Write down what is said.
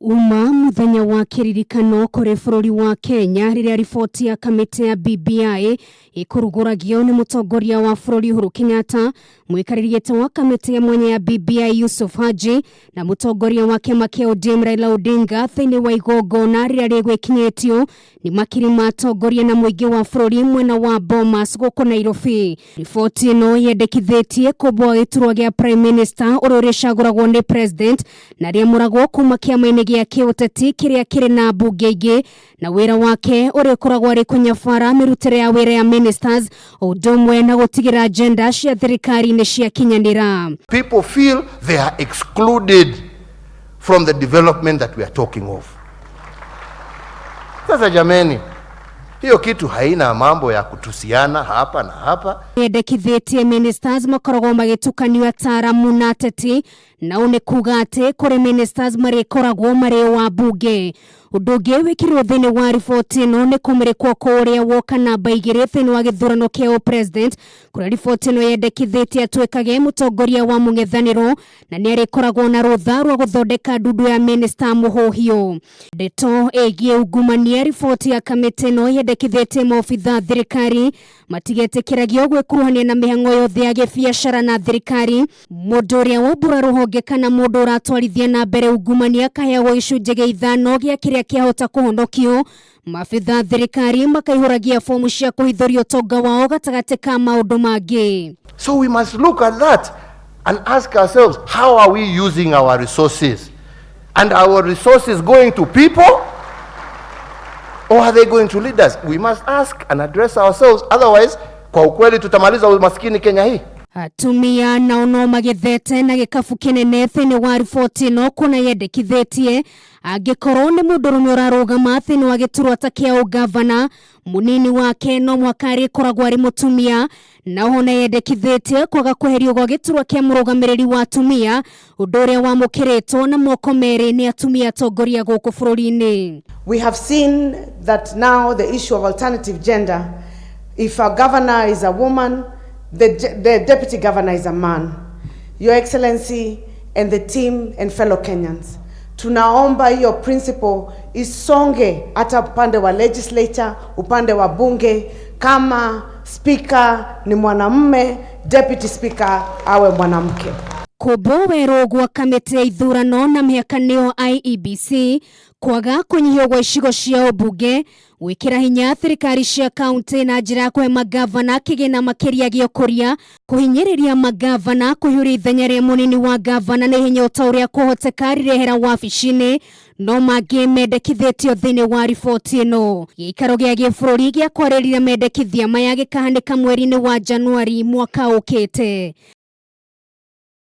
Uma muthenya wa kiririkano kuri bururi wa Kenya riria riboti ya kamiti ya BBI ikuruguragio ni mutongoria wa bururi Uhuru Kenyatta, mwikaririete wa kamiti ya mwanya ya BBI Yusuf Haji na mutongoria wa kiama kia ODM Raila Odinga thiini wa igongona riria rigwikinyetio ni makiri matongoria na muingi wa bururi mwena wa Bomas guku Nairobi. Riboti ino yendekithitie kumbwo giturwa gia Prime Minister uria ricaguragwo ni President na riamuragwo kuma kiama-ini gia kiuteti kiria kiri na mbunge ingi na wira wake uri ukoragwo ari kunyabara mirutire ya wira ya ministers udumwe na gutigira agenda cia thirikari ni cia kinyanira. People feel they are excluded from the development that we are talking of. Sasa jameni, hiyo kitu haina mambo ya kutusiana hapa na hapa. Mendekithitie ministers makoragwo magitukanio ataramu na ateti na une kugate kuri ministers marikoragwo mari wa bunge. Undu ungi wikirwo thiini wa riboti ino ni kumirikwo kuria woka namba igiri thiini wa githurano kia president kuria riboti ino yendekithitie atwikage mutongoria wa mung'ethaniro na ni arikoragwo na rutha rwa guthondeka ndundu ya minister muhuhio. Ndeto egie ungumania riboti ya kamiti ino yendekithitie maobitha thirikari matigetikiragio gwikuruhania na mihang'o yothe ya gibiacara na thirikari. Mundu uria wombura ruhonge kana mundu uratwarithia na mbere ungumania kaheagwo gicunji gia 5 gia kiria kiahota kuhonokio. Maabitha thirikari makaihuragia fomu cia kuhithuria utonga wao gatagati ka maundu mangi. So we must look at that and ask ourselves, how are we using our resources? And our resources going to people? Or are they going to leaders? We must ask and address ourselves. Otherwise, kwa ukweli tutamaliza umaskini Kenya hii. Atumia na ono magethete na gikafu kinene thiini wa riboti ino kuna yendekithitie angikorwo ni mundurume urarugama thiini wa giturwa ta kia ugavana munini wake no mwakari koragwo ari mutumia na hona yendekithitie kwaga kweherio gwa giturwa kia murugamiriri wa atumia undu uria wamukiritwo na moko meri ni atumia atongoria guku bururi-ini. We have seen that now the issue of alternative gender, if a governor is a woman, the deputy governor is a man. Your Excellency and the team and fellow Kenyans, tunaomba hiyo principle isonge hata upande wa legislature, upande wa bunge. Kama speaker ni mwanamume, deputy speaker awe mwanamke. Kumbwo werogwa kamiti ya ithurano na miakanio IEBC kwaga kunyihio gwa icigo cia ubunge wikira hinya thirikari cia kaunti na njira ya kuhe magavana kigina makiria gio kuria kuhinyiriria magavana kuhiuria ithenya ria munini wa gavana na hinya utauria kuhoteka rirehera wabici-ini no mangi mendekithitio thiini wa riboti ino. Giikaro gia gibururi gia kwarĩrĩra mendekithia maya gikahanika mweri-ini wa Januari mwaka ukite.